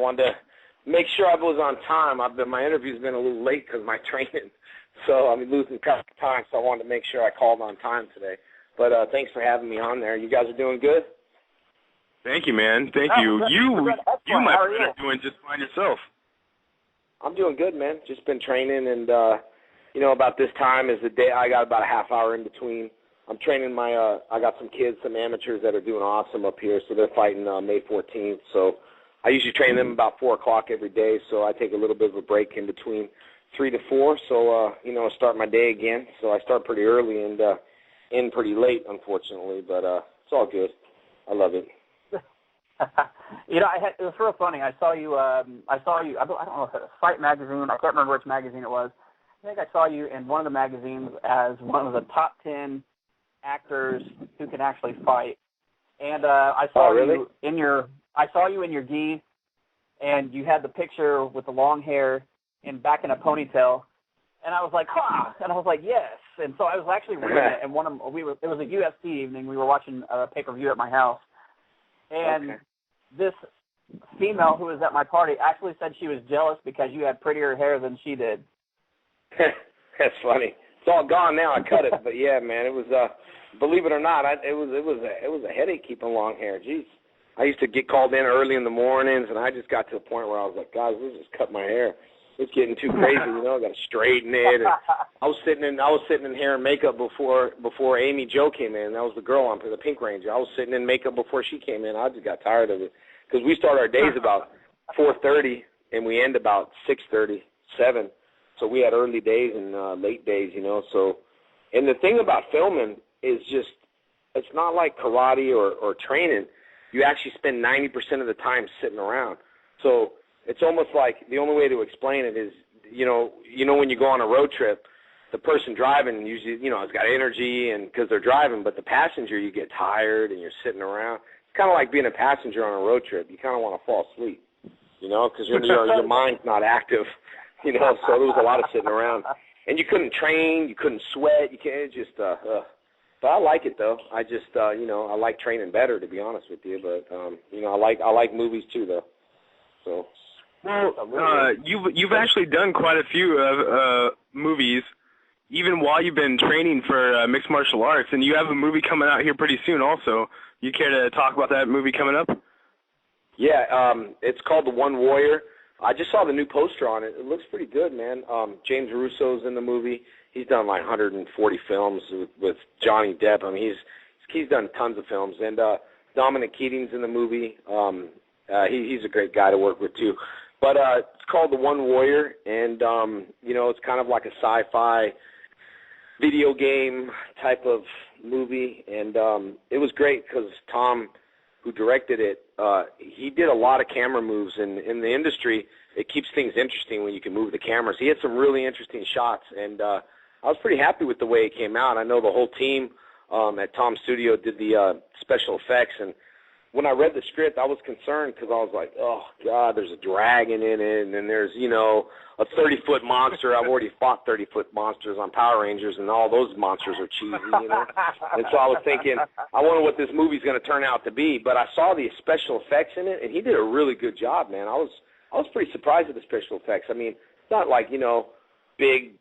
I wanted to make sure I was on time. My interview's been a little late because of my training, so I'm losing track of time. So I wanted to make sure I called on time today. But thanks for having me on there. You guys are doing good. Thank you, man. Thank you. You, my friend, are doing just fine yourself. I'm doing good, man. Just been training, and about this time is the day. I got about a half hour in between. I'm training I got some kids, some amateurs that are doing awesome up here, so they're fighting May 14th. So I usually train them about 4 o'clock every day, so I take a little bit of a break in between 3 to 4. So, I start my day again. So I start pretty early and end pretty late, unfortunately, but it's all good. I love it. It was real funny. I saw you, I don't know if it was Fight Magazine. I can't remember which magazine it was. I think I saw you in one of the magazines as one of the top 10 actors who can actually fight. And I saw you in your gi, and you had the picture with the long hair and back in a ponytail. And I was like, ha! And I was like, yes. And so I was actually reading it, and it was a UFC evening. We were watching a pay-per-view at my house. And this female who was at my party actually said she was jealous because you had prettier hair than she did. That's funny. It's all gone now. I cut it, but yeah, man, it was. Believe it or not, it was a headache keeping long hair. Jeez, I used to get called in early in the mornings, and I just got to a point where I was like, guys, let's just cut my hair. It's getting too crazy, I got to straighten it. And I was sitting in hair and makeup before Amy Jo came in. That was the girl on the Pink Ranger. I was sitting in makeup before she came in. I just got tired of it because we start our days about 4:30 and we end about 6:30, 7. So we had early days and late days, So, and the thing about filming is just it's not like karate or training. You actually spend 90% of the time sitting around. So it's almost like the only way to explain it is, when you go on a road trip, the person driving usually, has got energy and because they're driving, but the passenger, you get tired and you're sitting around. It's kind of like being a passenger on a road trip. You kind of want to fall asleep, because your mind's not active, so there was a lot of sitting around. And you couldn't train, you couldn't sweat, you can't just, but I like it though. I just, I like training better, to be honest with you. But, I like movies too, though. So. Well, you've actually done quite a few movies, even while you've been training for mixed martial arts, and you have a movie coming out here pretty soon. Also, you care to talk about that movie coming up? Yeah, it's called The One Warrior. I just saw the new poster on it. It looks pretty good, man. James Russo's in the movie. He's done like 140 films with Johnny Depp. I mean, he's done tons of films. And Dominic Keating's in the movie. He's a great guy to work with too. But it's called The One Warrior, and it's kind of like a sci-fi video game type of movie. And it was great because Tom, who directed it, he did a lot of camera moves. And in the industry, it keeps things interesting when you can move the cameras. He had some really interesting shots, and I was pretty happy with the way it came out. I know the whole team at Tom's studio did the special effects, and when I read the script, I was concerned because I was like, oh, God, there's a dragon in it, and then there's, a 30-foot monster. I've already fought 30-foot monsters on Power Rangers, and all those monsters are cheesy, And so I was thinking, I wonder what this movie's going to turn out to be. But I saw the special effects in it, and he did a really good job, man. I was pretty surprised at the special effects. I mean, it's not like, big,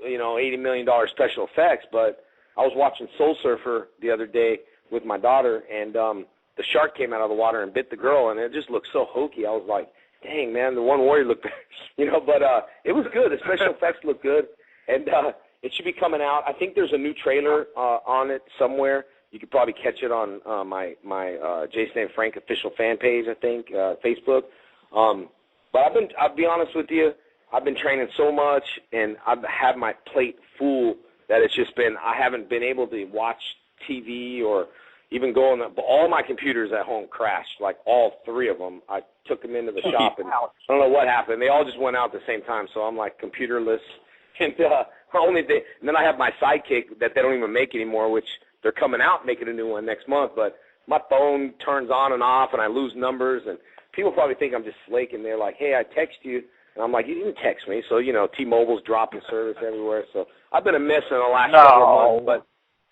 $80 million special effects, but I was watching Soul Surfer the other day with my daughter, and the shark came out of the water and bit the girl, and it just looked so hokey. I was like, dang, man, The One Warrior looked, but it was good. The special effects looked good, and it should be coming out. I think there's a new trailer on it somewhere. You could probably catch it on my Jason and Frank official fan page, I think, Facebook. But I'll be honest with you, I've been training so much, and I've had my plate full that it's just been, I haven't been able to watch TV or even go on all my computers at home crashed, like all 3 of them. I took them into the shop, and I don't know what happened. They all just went out at the same time, so I'm like computerless. And then I have my Sidekick that they don't even make anymore, which they're coming out making a new one next month. But my phone turns on and off, and I lose numbers, and people probably think I'm just slaking. They're like, hey, I text you. And I'm like, you didn't text me. So, T-Mobile's dropping service everywhere. So I've been a mess in the last couple of months.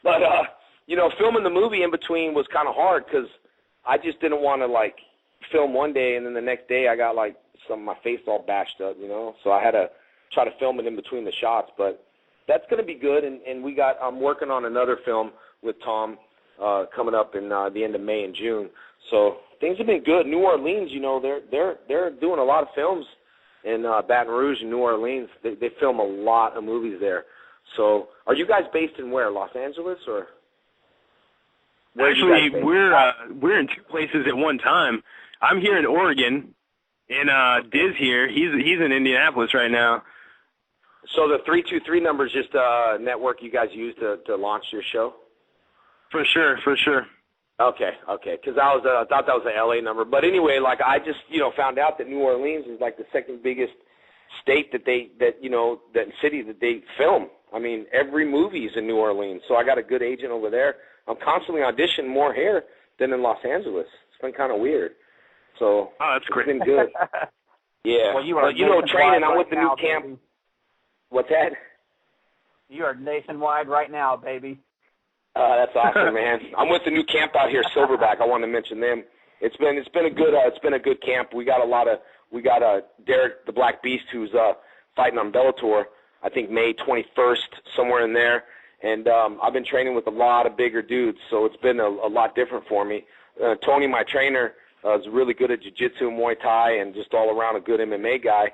But filming the movie in between was kind of hard because I just didn't want to, film one day, and then the next day I got like my face all bashed up, you know. So I had to try to film it in between the shots, but that's going to be good. And I'm working on another film with Tom coming up in the end of May and June. So things have been good. New Orleans, you know, they're doing a lot of films in Baton Rouge and New Orleans. They film a lot of movies there. So are you guys based in where? Los Angeles or? Actually, we're in two places at one time. I'm here in Oregon, and Diz here. He's in Indianapolis right now. So the 323 number is just a network you guys use to launch your show? For sure. Okay. Because I thought that was an LA number, but anyway, like I just found out that New Orleans is like the second biggest state that city that they film. I mean, every movie is in New Orleans, so I got a good agent over there. I'm constantly auditioning more here than in Los Angeles. It's been kind of weird. So that's great. It's been good. Yeah. Well, you are training. I'm with the now, new camp. baby. What's that? You are nationwide right now, baby. That's awesome, man. I'm with the new camp out here, Silverback. I wanted to mention them. It's been a good camp. We got Derek the Black Beast who's fighting on Bellator. I think May 21st, somewhere in there. And I've been training with a lot of bigger dudes, so it's been a lot different for me. Tony, my trainer, is really good at jiu-jitsu and Muay Thai and just all around a good MMA guy.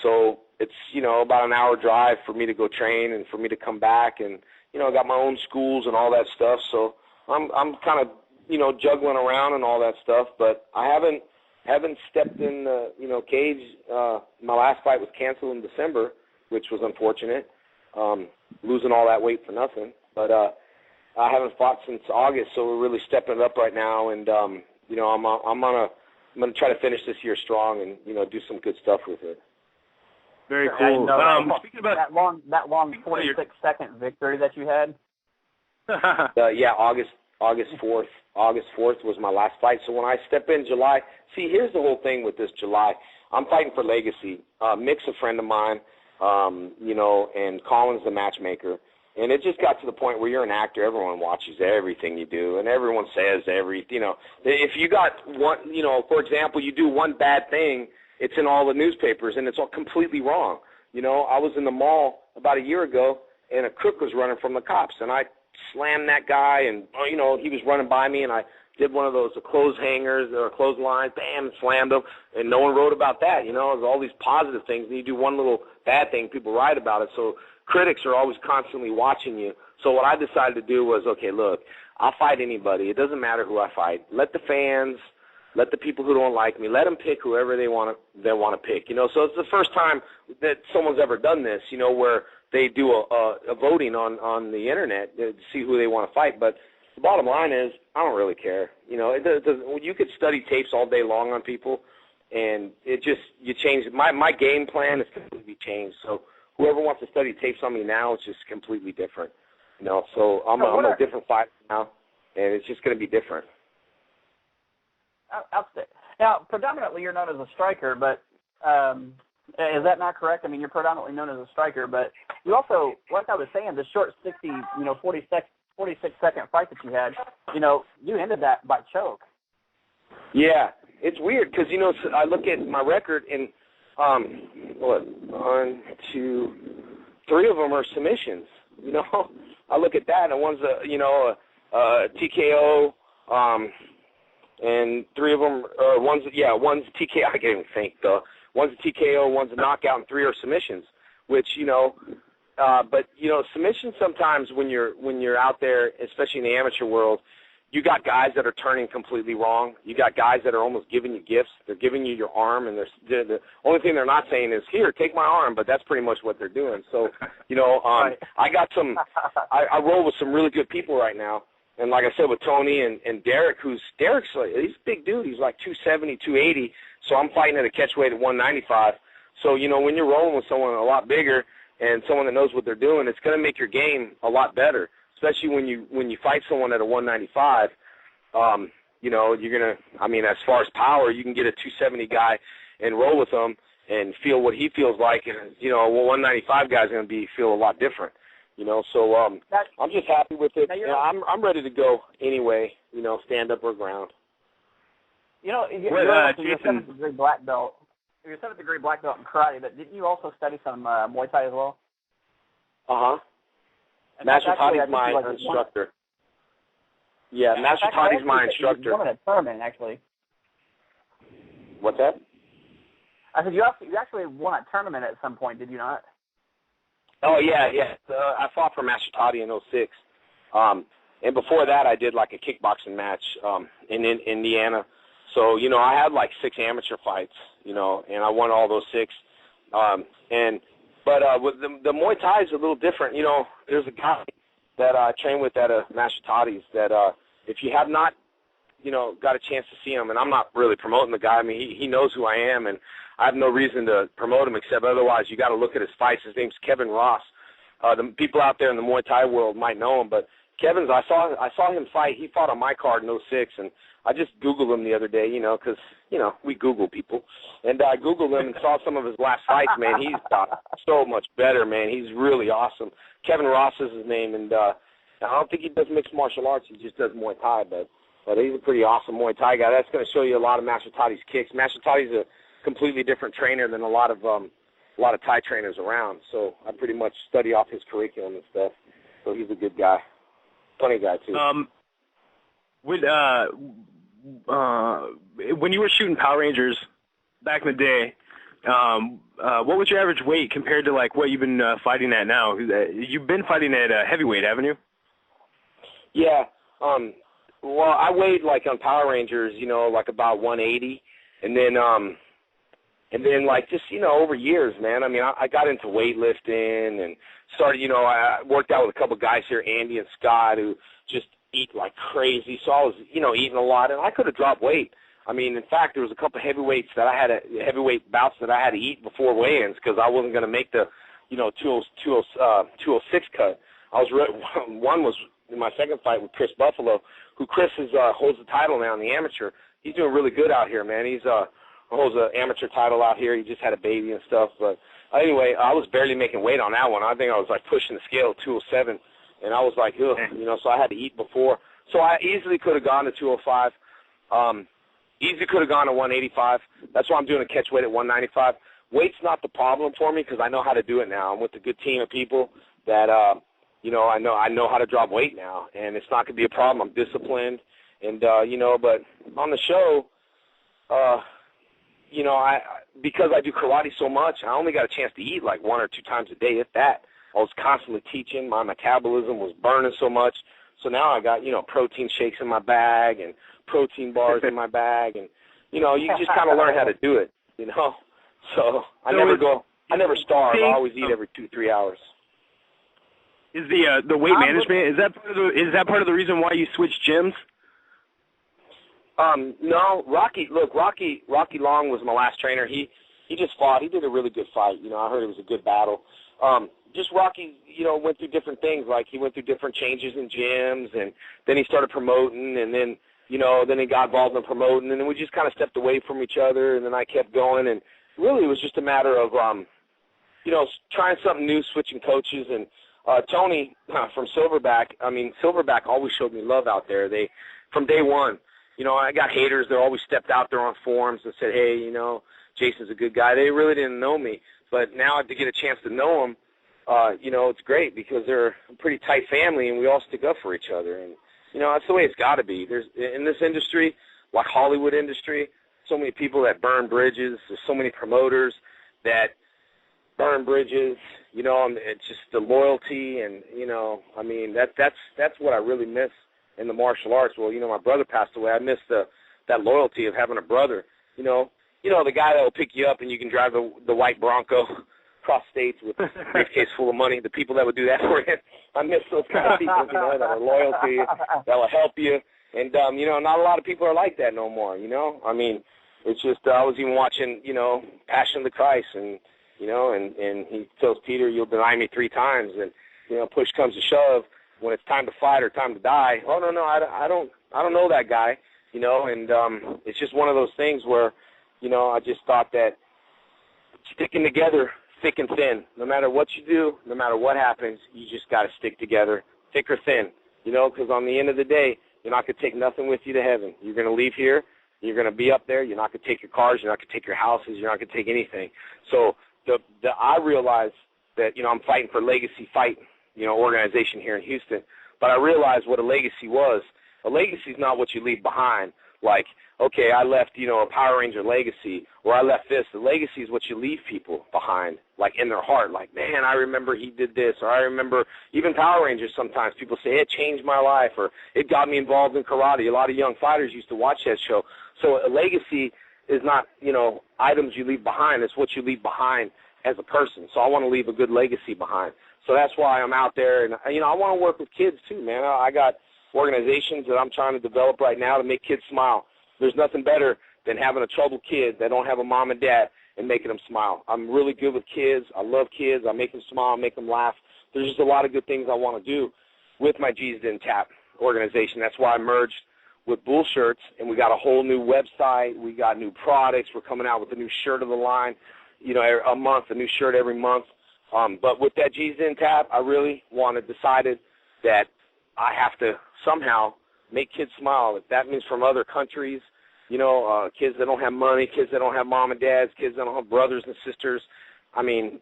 So it's, about an hour drive for me to go train and for me to come back. And, I got my own schools and all that stuff. So I'm kind of, juggling around and all that stuff. But I haven't stepped in the, cage. My last fight was canceled in December, which was unfortunate. Losing all that weight for nothing. But I haven't fought since August, so we're really stepping it up right now. And I'm gonna try to finish this year strong and do some good stuff with it. Very cool. Speaking about that long 46-second victory that you had. Yeah, August 4th. August 4th was my last fight. So when I step in July, see, here's the whole thing with this July. I'm fighting for legacy. Mick's a friend of mine. And Colin's the matchmaker. And it just got to the point where you're an actor, everyone watches everything you do, and everyone says if you got one, for example, you do one bad thing, it's in all the newspapers, and it's all completely wrong. I was in the mall about a year ago, and a crook was running from the cops, and I slammed that guy, and, he was running by me, and I did one of those clothes hangers or clotheslines, bam, slammed him, and no one wrote about that. It was all these positive things, and you do one little bad thing, people write about it. So critics are always constantly watching you. So what I decided to do was, okay, look, I'll fight anybody. It doesn't matter who I fight. Let the fans, let the people who don't like me, let them pick whoever they want to pick. So it's the first time that someone's ever done this, where they do a voting on the internet to see who they want to fight. But the bottom line is, I don't really care. You could study tapes all day long on people, and you change. My game plan is completely changed. So whoever wants to study tapes on me now, it's just completely different. So I'm a different fighter now, and it's just going to be different. Now, predominantly you're known as a striker, but is that not correct? I mean, you're predominantly known as a striker, but you also, like I was saying, the short 46-second fight that you had, you ended that by choke. Yeah, it's weird because, I look at my record and, 1, 2, 3 of them are submissions. I look at that and one's a TKO, and 3 of them, one's TKO. I can't even think though. One's a TKO, one's a knockout, and 3 are submissions. Which but submissions sometimes when you're out there, especially in the amateur world, you got guys that are turning completely wrong. You got guys that are almost giving you gifts. They're giving you your arm, and the only thing they're not saying is, "Here, take my arm," but that's pretty much what they're doing. So, I got I roll with some really good people right now. And like I said, with Tony and Derek, he's a big dude. He's like 270, 280. So I'm fighting at a catchweight at 195. So, when you're rolling with someone a lot bigger and someone that knows what they're doing, it's going to make your game a lot better, especially when you fight someone at a 195. You're going to, as far as power, you can get a 270 guy and roll with him and feel what he feels like. And, a 195 guy is going to feel a lot different. So I'm just happy with it. I'm ready to go anyway, stand up or ground. You know, you're Jason, 7th degree black belt. You're a 7th degree black belt in karate, but didn't you also study some Muay Thai as well? Master Tadi's my instructor. Yeah, Master Tadi's my instructor. You won a tournament, actually. What's that? I said you actually won a tournament at some point, did you not? Oh, yeah. I fought for Master Tadi in 06. And before that, I did like a kickboxing match in Indiana. So, you know, I had like 6 amateur fights, you know, and I won all those 6. But with the Muay Thai is a little different. You know, there's a guy that I train with at Master Tadi's that if you have not, you know, got a chance to see him, and I'm not really promoting the guy. I mean, he knows who I am, and I have no reason to promote him except otherwise you got to look at his fights. His name's Kevin Ross. The people out there in the Muay Thai world might know him, but Kevin's, I saw him fight. He fought on my card in 06, and I just Googled him the other day, you know, because, you know, we Google people. And I Googled him and saw some of his last fights, man. He's got so much better, man. He's really awesome. Kevin Ross is his name, and I don't think he does mixed martial arts. He just does Muay Thai, but he's a pretty awesome Muay Thai guy. That's going to show you a lot of Master Tadi's kicks. Master Tadi's a completely different trainer than a lot of Thai trainers around. So I pretty much study off his curriculum and stuff. So he's a good guy. Funny guy too. When you were shooting Power Rangers back in the day, what was your average weight compared to like what you've been fighting at now? You've been fighting at heavyweight, haven't you? Yeah. Well, I weighed like on Power Rangers, you know, like about 180, and then like just, you know, over years, man. I mean, I got into weightlifting and started, you know, I worked out with a couple of guys here, Andy and Scott, who just eat like crazy. So I was, you know, eating a lot, and I could have dropped weight. I mean, in fact, there was a couple of heavyweight bouts that I had to eat before weigh-ins because I wasn't going to make the, you know, 206 cut. One was in my second fight with Chris Buffalo, who Chris holds the title now in the amateur. He's doing really good out here, man. He's holds an amateur title out here. He just had a baby and stuff. But anyway, I was barely making weight on that one. I think I was like pushing the scale 207, and I was like, ugh, you know, so I had to eat before. So I easily could have gone to 205. Easily could have gone to 185. That's why I'm doing a catch weight at 195. Weight's not the problem for me because I know how to do it now. I'm with a good team of people that, you know, I know how to drop weight now, and it's not going to be a problem. I'm disciplined, and, you know, but on the show, you know, because I do karate so much, I only got a chance to eat like 1 or 2 times a day, if that. I was constantly teaching. My metabolism was burning so much. So now I got, you know, protein shakes in my bag and protein bars in my bag. And, you know, you just kind of learn how to do it, you know. So I never starve. I always eat every 2-3 hours. Is the weight management, is that part of the reason why you switched gyms? No, Rocky Long was my last trainer. He just fought. He did a really good fight. You know, I heard it was a good battle. Just Rocky, you know, went through different things. Like he went through different changes in gyms, and then he started promoting, and then, you know, then he got involved in promoting, and then we just kind of stepped away from each other, and then I kept going, and really it was just a matter of, you know, trying something new, switching coaches, and Tony from Silverback, I mean, Silverback always showed me love out there. From day one, you know, I got haters. They always stepped out there on forums and said, hey, you know, Jason's a good guy. They really didn't know me. But now to get a chance to know them, you know, it's great because they're a pretty tight family and we all stick up for each other. And, you know, that's the way it's got to be. There's in this industry, like Hollywood industry, so many people that burn bridges. There's so many promoters that burn bridges, you know, and it's just the loyalty and, you know, I mean, that's what I really miss in the martial arts. Well, you know, my brother passed away. I miss that loyalty of having a brother, you know, the guy that will pick you up and you can drive the white Bronco across states with a briefcase full of money, the people that would do that for you. I miss those kind of people, you know, that are loyal to you, that will help you. And, you know, not a lot of people are like that no more, you know. I mean, it's just I was even watching, you know, Passion of the Christ, and, you know, and he tells Peter, you'll deny me 3 times. And, you know, push comes to shove when it's time to fight or time to die. Oh, no, I don't know that guy, you know. And it's just one of those things where, you know, I just thought that sticking together, thick and thin, no matter what you do, no matter what happens, you just got to stick together, thick or thin, you know, because on the end of the day, you're not going to take nothing with you to heaven. You're going to leave here, You're going to be up there. You're not going to take your cars. You're not going to take your houses. You're not going to take anything. So I realized that, I'm fighting for Legacy Fight, organization here in Houston. But I realized what a legacy was. A legacy is not what you leave behind. Like, okay, I left, a Power Ranger legacy, or I left this. The legacy is what you leave people behind, like in their heart. Like, man, I remember he did this, or I remember even Power Rangers sometimes. People say, it changed my life, or it got me involved in karate. A lot of young fighters used to watch that show. So a legacy is not, items you leave behind. It's what you leave behind as a person. So I want to leave a good legacy behind. So that's why I'm out there. And, I want to work with kids too, man. I got organizations that I'm trying to develop right now to make kids smile. There's nothing better than having a troubled kid that don't have a mom and dad and making them smile. I'm really good with kids. I love kids. I make them smile, make them laugh. There's just a lot of good things I want to do with my G's Didn't Tap organization. That's why I merged with Bull Shirts, and we got a whole new website. We got new products. We're coming out with a new shirt of the line, a month, a new shirt every month. But with that G's Didn't Tap, I really decided that I have to somehow make kids smile. If that means from other countries, kids that don't have money, kids that don't have mom and dads, kids that don't have brothers and sisters. I mean,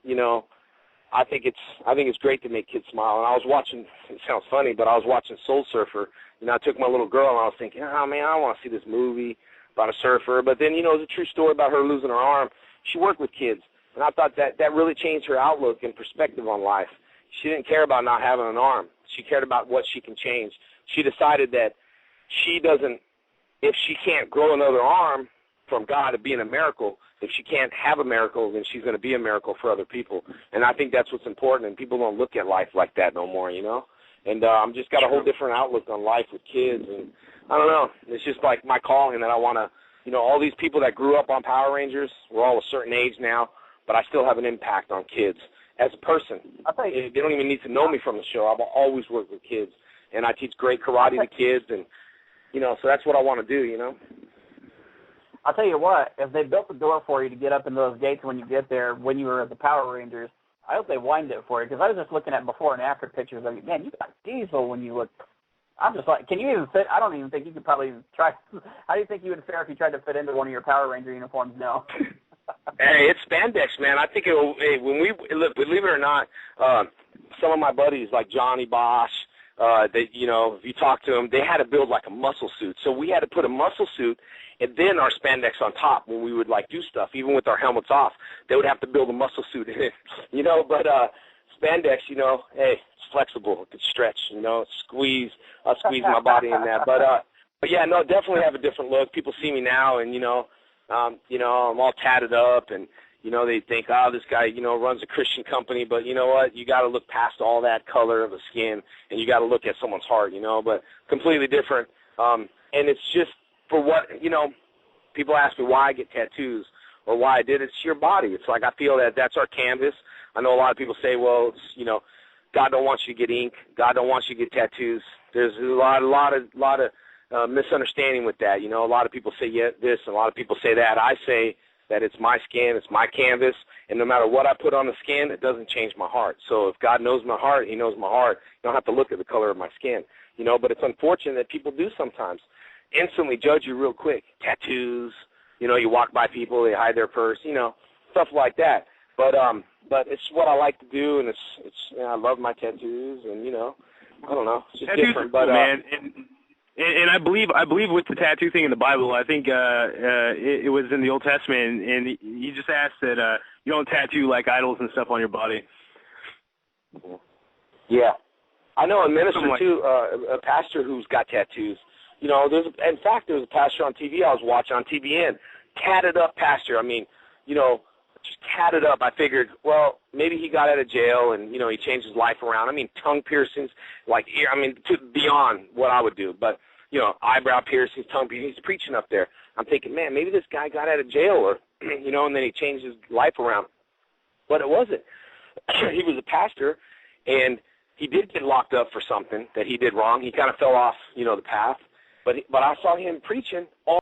I think it's great to make kids smile. And I was watching, it sounds funny, but I was watching Soul Surfer. I took my little girl and I was thinking, oh man, I want to see this movie about a surfer. But then, it was a true story about her losing her arm. She worked with kids, and I thought that really changed her outlook and perspective on life. She didn't care about not having an arm. She cared about what she can change. She decided that if she can't grow another arm from God to being a miracle, if she can't have a miracle, then she's going to be a miracle for other people. And I think that's what's important, and people don't look at life like that no more, And I'm just got a whole different outlook on life with kids, and I don't know. It's just like my calling that I want to, all these people that grew up on Power Rangers, we're all a certain age now, but I still have an impact on kids. As a person, they don't even need to know me from the show. I've always worked with kids, and I teach great karate to kids, and, so that's what I want to do, I'll tell you what, if they built the door for you to get up in those gates when you get there, when you were at the Power Rangers, I hope they wind it for you, because I was just looking at before and after pictures of you. Man, you got diesel when you look. I'm just like, can you even fit? I don't even think you could probably try. How do you think you would fare if you tried to fit into one of your Power Ranger uniforms? No. Hey, it's spandex, man. I think when we look, believe it or not, some of my buddies like Johnny Bosch, if you talk to them, they had to build like a muscle suit. So we had to put a muscle suit and then our spandex on top when we would like do stuff, even with our helmets off. They would have to build a muscle suit in it, But spandex, hey, it's flexible. It can stretch, squeeze. I'll squeeze my body in that. But yeah, no, definitely have a different look. People see me now, and I'm all tatted up, and they think, oh, this guy, runs a Christian company. But you know what? You got to look past all that color of the skin, and you got to look at someone's heart, But completely different. And it's just for what people ask me why I get tattoos or why I did it. It's your body. It's like I feel that that's our canvas. I know a lot of people say, well, it's, God don't want you to get ink. God don't want you to get tattoos. There's a lot of misunderstanding with that. A lot of people say this, and a lot of people say that. I say that it's my skin, it's my canvas, and no matter what I put on the skin, it doesn't change my heart. So if God knows my heart, he knows my heart. You don't have to look at the color of my skin, but it's unfortunate that people do sometimes instantly judge you real quick. Tattoos, you walk by people, they hide their purse, stuff like that. But it's what I like to do, and it's I love my tattoos, and I don't know, it's just tattoos different. Are cool, but man. And I believe with the tattoo thing in the Bible, I think it was in the Old Testament, and he just asked that you don't tattoo like idols and stuff on your body. Yeah, I know a minister too, a pastor who's got tattoos. There's a pastor on TV I was watching on TBN, tatted up pastor. I mean, just tatted up. I figured, well, maybe he got out of jail and, he changed his life around. I mean, tongue piercings, like ear, beyond what I would do. But, eyebrow piercings, tongue piercings, he's preaching up there. I'm thinking, man, maybe this guy got out of jail or, and then he changed his life around. But it wasn't. He was a pastor, and he did get locked up for something that he did wrong. He kind of fell off, the path. But I saw him preaching all